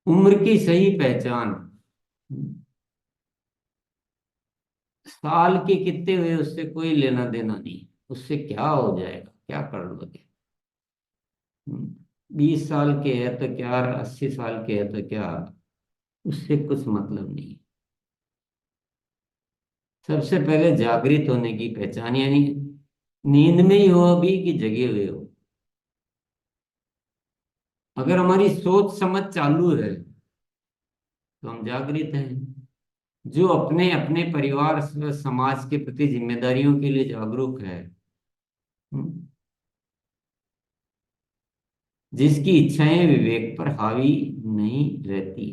उम्र की सही पहचान। साल के कितने हुए उससे कोई लेना देना नहीं। उससे क्या हो जाएगा, क्या कर लोगे। 20 साल के है तो क्या, 80 साल के है तो क्या, उससे कुछ मतलब नहीं। सबसे पहले जागृत होने की पहचान, यानी नींद में ही हो अभी कि जगे हुए हो। अगर हमारी सोच समझ चालू है तो हम जागृत हैं। जो अपने अपने परिवार व समाज के प्रति जिम्मेदारियों के लिए जागरूक है, हम्म, जिसकी इच्छाएं विवेक पर हावी नहीं रहती,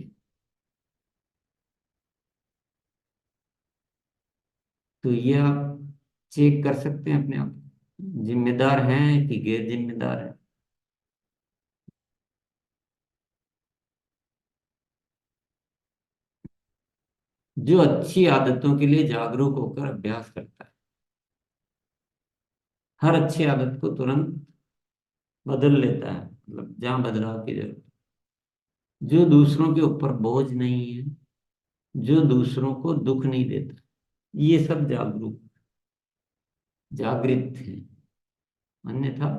तो ये आप चेक कर सकते हैं अपने आप, जिम्मेदार हैं कि गैर जिम्मेदार हैं। जो अच्छी आदतों के लिए जागरूक होकर अभ्यास करता है, हर अच्छी आदत को तुरंत बदल लेता है, मतलब जहां बदलाव की जरूरत। जो दूसरों के ऊपर बोझ नहीं है, जो दूसरों को दुख नहीं देता, ये सब जागरूक, जागृत है। अन्यथा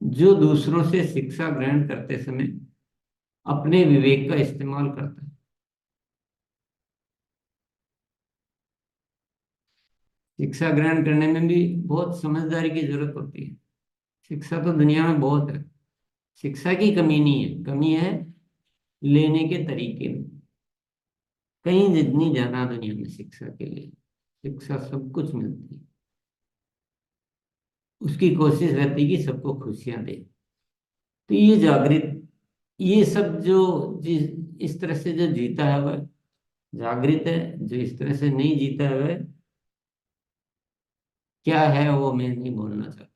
जो दूसरों से शिक्षा ग्रहण करते समय अपने विवेक का इस्तेमाल करता है। शिक्षा ग्रहण करने में भी बहुत समझदारी की जरूरत होती है। शिक्षा तो दुनिया में बहुत है, शिक्षा की कमी नहीं है, कमी है लेने के तरीके में। कहीं जितनी जाना दुनिया में शिक्षा के लिए, शिक्षा सब कुछ मिलती है, उसकी कोशिश रहती है कि सबको खुशियां दे। तो ये जागृत, ये सब जो जिस इस तरह से जो जीता है वह जागृत है, जो इस तरह से नहीं जीता है वह क्या है, वो मैं नहीं बोलना चाहता।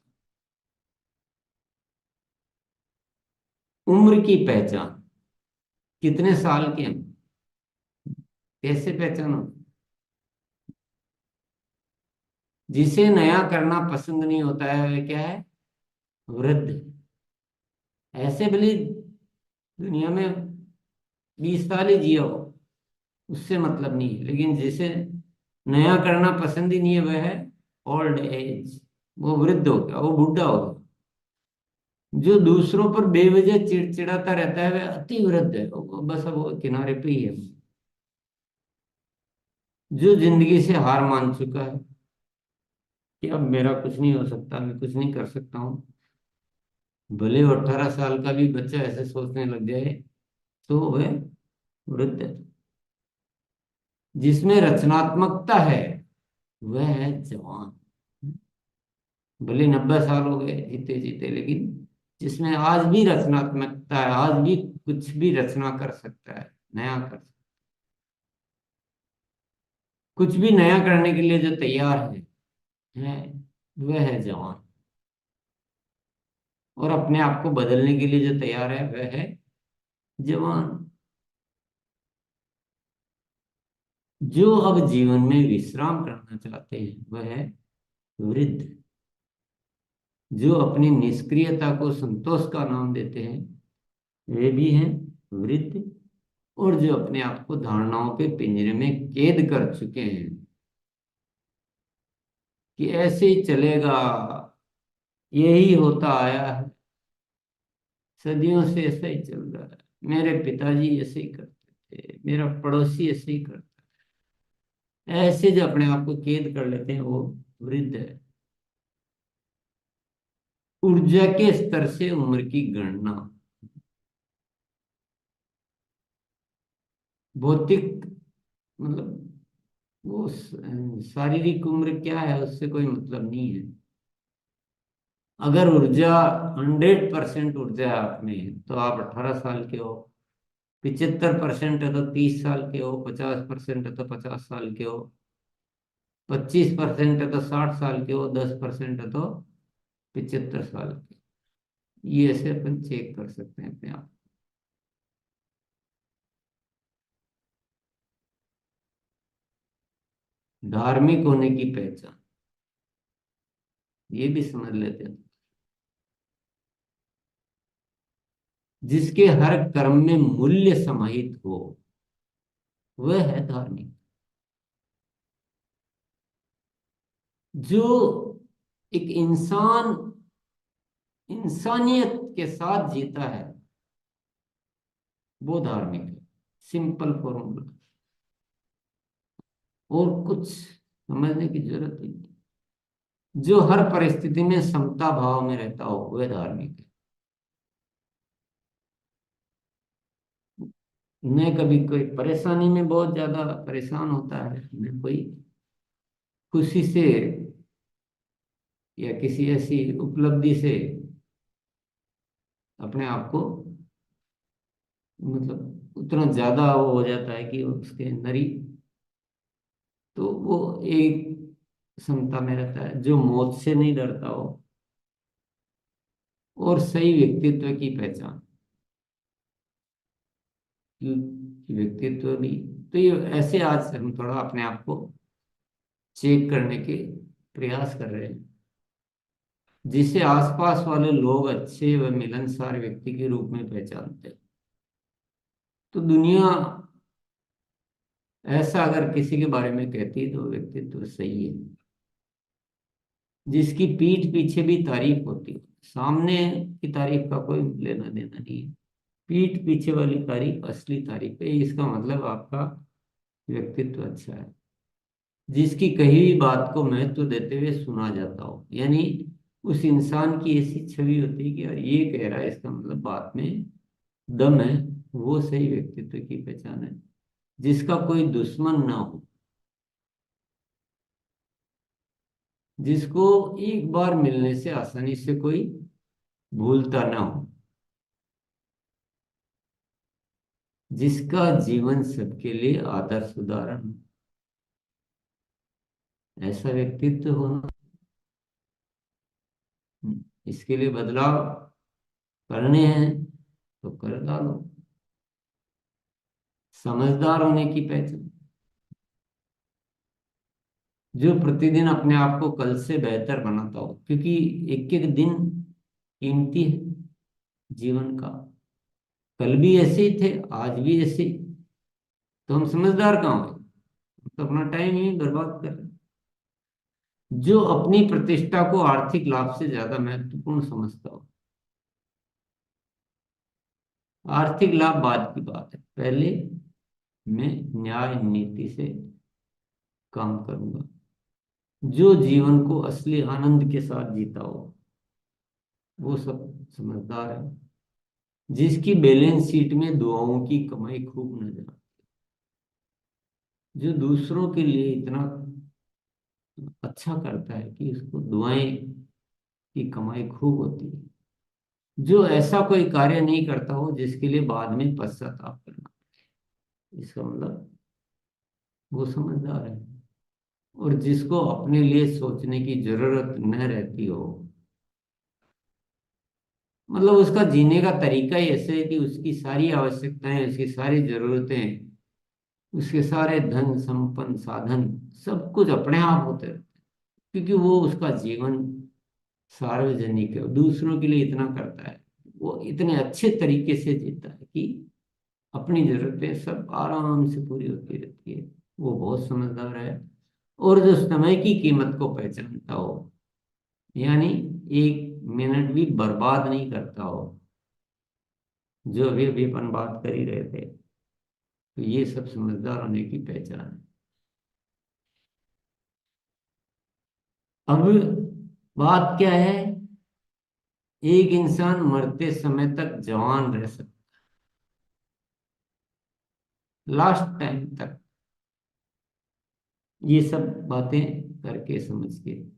उम्र की पहचान, कितने साल के हम, कैसे पहचानो। जिसे नया करना पसंद नहीं होता है वह क्या है, वृद्ध। ऐसे भले दुनिया में 20 साल ही जिया हो, उससे मतलब नहीं है, लेकिन जिसे नया करना पसंद ही नहीं है वह है ओल्ड एज, वो वृद्ध हो गया, वो बुढ़ा हो गया। जो दूसरों पर बेवजह चिड़चिड़ाता रहता है वह अति वृद्ध है, वो बस अब वो किनारे पे ही है। जो जिंदगी से हार मान चुका है कि अब मेरा कुछ नहीं हो सकता, मैं कुछ नहीं कर सकता हूँ, भले वो 18 साल का भी बच्चा ऐसे सोचने लग जाए, तो वह वृद्ध है। जिसमें रचनात्मकता है वह है जवान। भले 90 साल हो गए जीते जीते, लेकिन जिसमें आज भी रचनात्मकता है, आज भी कुछ भी रचना कर सकता है, नया कर सकता कुछ भी नया करने के लिए जो तैयार है वह है जवान। और अपने आप को बदलने के लिए जो तैयार है वह है जवान। जो अब जीवन में विश्राम करना चाहते हैं वह है वृद्ध। जो अपनी निष्क्रियता को संतोष का नाम देते हैं वे भी हैं वृद्ध। और जो अपने आप को धारणाओं के पिंजरे में कैद कर चुके हैं कि ऐसे ही चलेगा, यही होता आया है, सदियों से ऐसा ही चल रहा है, मेरे पिताजी ऐसे ही करते थे, मेरा पड़ोसी ऐसे ही करता है, ऐसे जो अपने आप को कैद कर लेते हैं वो वृद्ध है। ऊर्जा के स्तर से उम्र की गणना, भौतिक मतलब वो शारीरिक उम्र क्या है उससे कोई मतलब नहीं है। अगर ऊर्जा 100% ऊर्जा है आप में तो आप 18 साल के हो, 75% है तो 30 साल के हो, 50% है तो 50 साल के हो, 25% है तो 60 साल के हो, 10% है तो 75 साल के। ये ऐसे अपन चेक कर सकते हैं अपने आप। धार्मिक होने की पहचान, ये भी समझ लेते हैं। जिसके हर कर्म में मूल्य समाहित हो, वह है धार्मिक। जो एक इंसान इंसानियत के साथ जीता है, वो धार्मिक है। सिंपल फॉर्मूला, और कुछ समझने की जरूरत ही नहीं। जो हर परिस्थिति में समता भाव में रहता हो, वह धार्मिक है। न कभी कोई परेशानी में बहुत ज्यादा परेशान होता है, न कोई खुशी से या किसी ऐसी उपलब्धि से अपने आप को, मतलब उतना ज्यादा वो हो जाता है कि उसके अंदर ही, तो वो एक समता में रहता है। जो मौत से नहीं डरता हो, और सही व्यक्तित्व की पहचान। क्योंकि व्यक्तित्व भी, तो ये ऐसे आज हम थोड़ा अपने आप को चेक करने के प्रयास कर रहे हैं, जिसे आसपास वाले लोग अच्छे व मिलनसार व्यक्ति के रूप में पहचानते हैं। तो दुनिया ऐसा अगर किसी के बारे में कहती है, तो वो व्यक्तित्व सही है। जिसकी पीठ पीछे भी तारीफ होती है, सामने की तारीफ का कोई लेना देना नहीं है। पीठ पीछे वाली तारीफ असली तारीफ है, इसका मतलब आपका व्यक्तित्व अच्छा है। जिसकी कही हुई बात को महत्व देते हुए सुना जाता हो, यानी उस इंसान की ऐसी छवि होती है कि यार ये कह रहा है, इसका मतलब बात में दम है। वो सही व्यक्तित्व की पहचान है। जिसका कोई दुश्मन ना हो, जिसको एक बार मिलने से आसानी से कोई भूलता ना हो, जिसका जीवन सबके लिए आदर्श उदाहरण हो। ऐसा व्यक्तित्व होना, इसके लिए बदलाव करने हैं तो कर डालो। समझदार होने की पहचान, जो प्रतिदिन अपने आप को कल से बेहतर बनाता हो, क्योंकि एक एक दिन कीमती है जीवन का। कल भी ऐसे ही थे, आज भी ऐसे ही। तो हम समझदार कहाँ हुए? हम तो अपना टाइम ही बर्बाद कर रहे हैं। जो अपनी प्रतिष्ठा को आर्थिक लाभ से ज्यादा महत्वपूर्ण समझता हो। आर्थिक लाभ बाद की बात है, पहले मैं न्याय नीति से काम करूंगा। जो जीवन को असली आनंद के साथ जीता हो, वो सब समझदार है। जिसकी बैलेंस शीट में दुआओं की कमाई खूब नजर आती। जो दूसरों के लिए इतना अच्छा करता है कि उसको दुआएं की कमाई खूब होती है। जो ऐसा कोई कार्य नहीं करता हो जिसके लिए बाद में पश्चाताप करना, इसका मतलब वो समझदार है। और जिसको अपने लिए सोचने की जरूरत न रहती हो, मतलब उसका जीने का तरीका ही ऐसे है कि उसकी सारी आवश्यकताएं, उसकी सारी जरूरतें, उसके सारे धन संपन्न साधन, सब कुछ अपने आप होते रहते हैं। क्योंकि वो उसका जीवन सार्वजनिक है, दूसरों के लिए इतना करता है। वो इतने अच्छे तरीके से जीता है कि अपनी जरूरतें सब आराम से पूरी होती रहती है। वो बहुत समझदार है। और जो समय की कीमत को पहचानता हो, यानी एक मिनट भी बर्बाद नहीं करता हो, जो अभी अभी अपन बात कर ही रहे थे। तो ये सब समझदार होने की पहचान है। अब बात क्या है? एक इंसान मरते समय तक जवान रह सकता, लास्ट टाइम तक। ये सब बातें करके समझ के